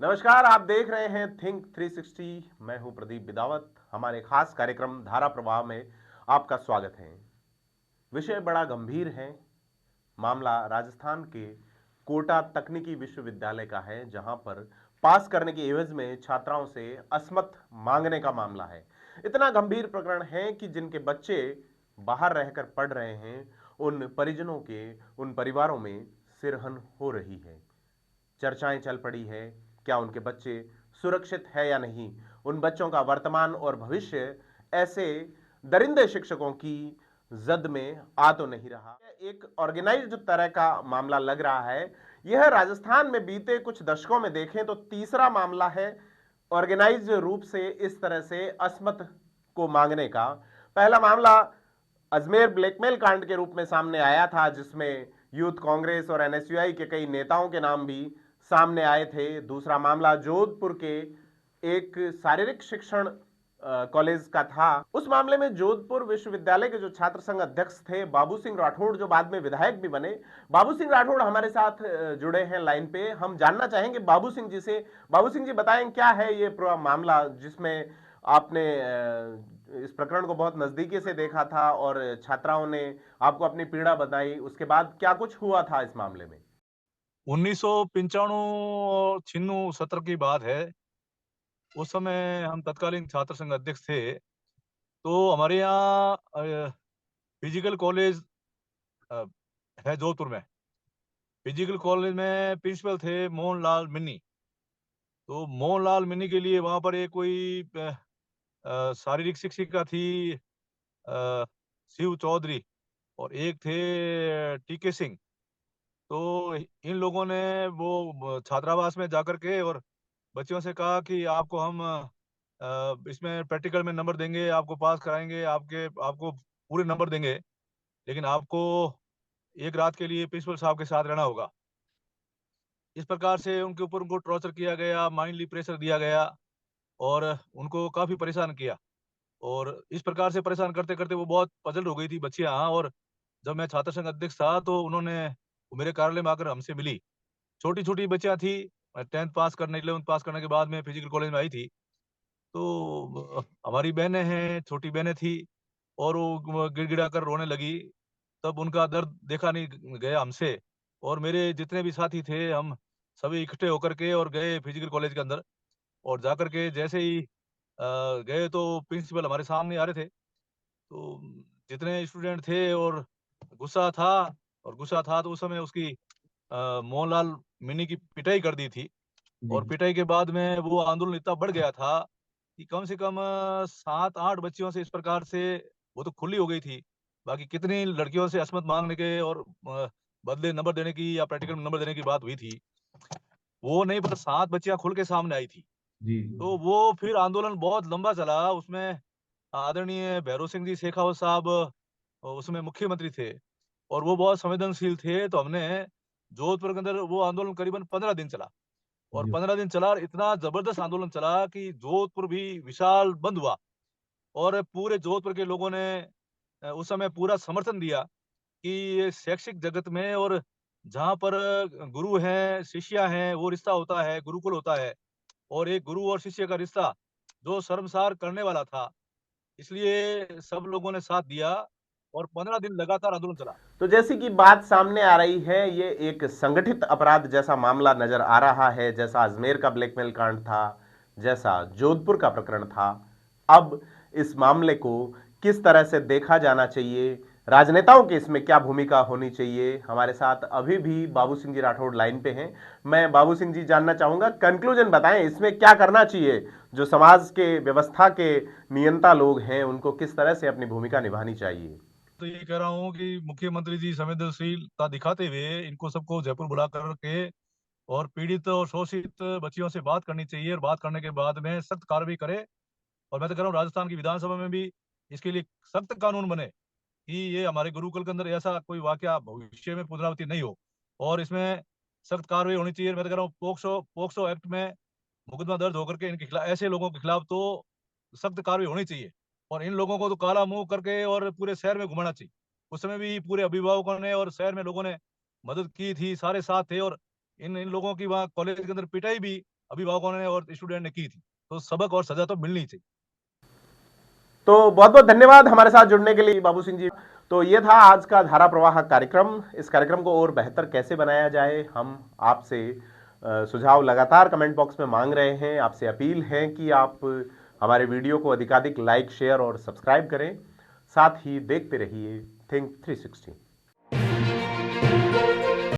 नमस्कार, आप देख रहे हैं थिंक 360। मैं हूं प्रदीप बिदावत। हमारे खास कार्यक्रम धारा प्रवाह में आपका स्वागत है। विषय बड़ा गंभीर है। मामला राजस्थान के कोटा तकनीकी विश्वविद्यालय का है, जहां पर पास करने के एवज में छात्राओं से असमत मांगने का मामला है। इतना गंभीर प्रकरण है कि जिनके बच्चे बाहर रहकर पढ़ रहे हैं, उन परिजनों के, उन परिवारों में सिरहन हो रही है। चर्चाएं चल पड़ी है, क्या उनके बच्चे सुरक्षित है या नहीं। उन बच्चों का वर्तमान और भविष्य ऐसे दरिंदे शिक्षकों की जद में आ तो नहीं रहा। एक ऑर्गेनाइज्ड तरह का मामला लग रहा है। यह राजस्थान में बीते कुछ दशकों में देखें तो तीसरा मामला है ऑर्गेनाइज्ड रूप से इस तरह से असमत को मांगने का। पहला मामला अजमेर ब्लैकमेल कांड के रूप में सामने आया था, जिसमें यूथ कांग्रेस और एनएसयूआई के कई नेताओं के नाम भी सामने आए थे। दूसरा मामला जोधपुर के एक शारीरिक शिक्षण कॉलेज का था। उस मामले में जोधपुर विश्वविद्यालय के जो छात्र संघ अध्यक्ष थे बाबू सिंह राठौड़, जो बाद में विधायक भी बने, बाबू सिंह राठौड़ हमारे साथ जुड़े हैं लाइन पे। हम जानना चाहेंगे बाबू सिंह जी से। बाबू सिंह जी, बताएं क्या है ये पूरा मामला, जिसमें आपने इस प्रकरण को बहुत नजदीकी से देखा था और छात्राओं ने आपको अपनी पीड़ा बताई। उसके बाद क्या कुछ हुआ था इस मामले में? 1995 और 96 सत्र की बात है। उस समय हम तत्कालीन छात्र संघ अध्यक्ष थे। तो हमारे यहाँ फिजिकल कॉलेज अ, है जोधपुर में। फिजिकल कॉलेज में प्रिंसिपल थे मोहनलाल मिन्नी। तो मोहनलाल मिन्नी के लिए वहाँ पर एक कोई शारीरिक शिक्षिका थी, अ, शिव चौधरी, और एक थे टीके सिंह। तो इन लोगों ने वो छात्रावास में जाकर के और बच्चों से कहा कि आपको हम इसमें प्रैक्टिकल में नंबर देंगे, आपको पास कराएंगे, आपको पूरे नंबर देंगे, लेकिन आपको एक रात के लिए प्रिंसिपल साहब के साथ रहना होगा। इस प्रकार से उनके ऊपर उनको टॉर्चर किया गया, माइंडली प्रेशर दिया गया और उनको काफ़ी परेशान किया। और इस प्रकार से परेशान करते-करते वो बहुत पज़ल हो गई थी बच्चियाँ। और जब मैं छात्र संघ अध्यक्ष था तो उन्होंने मेरे कार्यालय में आकर हमसे मिली। छोटी-छोटी बच्चियाँ थी, 10th पास करने 11th पास करने के बाद में फिजिकल कॉलेज में आई थी। तो हमारी बहनें हैं, छोटी बहनें थी, और वो गिड़गिड़ा कर रोने लगी। तब उनका दर्द देखा नहीं गया हमसे, और मेरे जितने भी साथी थे हम सभी इकट्ठे होकर के और गए फिजिकल कॉलेज के अंदर। और जाकर के जैसे ही गए तो प्रिंसिपल हमारे सामने आ रहे थे। तो जितने स्टूडेंट थे, और गुस्सा था गुस्सा था तो उस समय उसकी मोहनलाल मिन्नी की पिटाई कर दी थी। जी। और पिटाई के बाद में वो आंदोलन इतना बढ़ गया था कि कम से कम 7-8 बच्चियों से इस प्रकार से, वो तो खुली हो गई थी। बाकी कितनी लड़कियों से असमत माँगने के और बदले नंबर देने की या प्रैक्टिकल में नंबर देने की बात हुई थी। वो नहीं, पर 7 बच्चियाँ खुल के सामने आई थी। जी। तो वो फिर आंदोलन बहुत लंबा चला। उसमें आदरणीय भैरों सिंह जी शेखावत साहब उसमें मुख्यमंत्री थे, और वो बहुत संवेदनशील थे। तो हमने जोधपुर के अंदर वो आंदोलन करीबन 15 दिन चला। और जी। 15 दिन चला और इतना ज़बरदस्त आंदोलन चला कि जोधपुर भी विशाल बंद हुआ। और पूरे जोधपुर के लोगों ने उस समय पूरा समर्थन दिया कि ये शैक्षिक जगत में, और जहाँ पर गुरु हैं, शिष्या हैं, वो रिश्ता होता है, गुरुकुल होता है। और एक गुरु और शिष्य का रिश्ता जो शर्मसार करने वाला था, इसलिए सब लोगों ने साथ दिया और 15 दिन लगातार आंदोलन चला। तो जैसी कि बात सामने आ रही है, ये एक संगठित अपराध जैसा मामला नजर आ रहा है, जैसा अजमेर का ब्लैकमेल कांड था, जैसा जोधपुर का प्रकरण था। अब इस मामले को किस तरह से देखा जाना चाहिए, राजनेताओं की इसमें क्या भूमिका होनी चाहिए? हमारे साथ अभी भी बाबू सिंह जी राठौड़ लाइन पे हैं। मैं बाबू सिंह जी जानना चाहूंगा, कंक्लूजन बताएं, इसमें क्या करना चाहिए? जो समाज के व्यवस्था के नियंता लोग हैं, उनको किस तरह से अपनी भूमिका निभानी चाहिए? तो ये कह रहा हूँ कि मुख्यमंत्री जी संवेदनशीलता दिखाते हुए इनको सबको जयपुर बुला कर के और पीड़ित और शोषित बच्चियों से बात करनी चाहिए, और बात करने के बाद में सख्त कार्रवाई करे। और मैं तो कह रहा हूँ राजस्थान की विधानसभा में भी इसके लिए सख्त कानून बने कि ये हमारे गुरुकुल के अंदर ऐसा कोई वाकया भविष्य में पुनरावृत्ति नहीं हो। और इसमें सख्त कार्रवाई होनी चाहिए। मैं तो कह रहा हूँ पोक्सो पोक्सो एक्ट में मुकदमा दर्ज होकर के इनके खिलाफ, ऐसे लोगों के खिलाफ तो सख्त कार्रवाई होनी चाहिए। और इन लोगों को तो काला मुंह करके और पूरे शहर में घुमाना चाहिए। उस समय भी पूरे अभिभावकों ने और शहर में लोगों ने मदद की थी, सारे साथ थे। और इन इन लोगों की वहाँ कॉलेज के अंदर पिटाई भी अभिभावकों ने और स्टूडेंट ने की थी, तो सबक और सजा तो मिलनी चाहिए। तो बहुत बहुत धन्यवाद हमारे साथ जुड़ने के लिए बाबू सिंह जी। तो ये था आज का धारा प्रवाह कार्यक्रम। इस कार्यक्रम को और बेहतर कैसे बनाया जाए, हम आपसे सुझाव लगातार कमेंट बॉक्स में मांग रहे हैं। आपसे अपील है कि आप हमारे वीडियो को अधिकाधिक लाइक, शेयर और सब्सक्राइब करें। साथ ही देखते रहिए थिंक 360।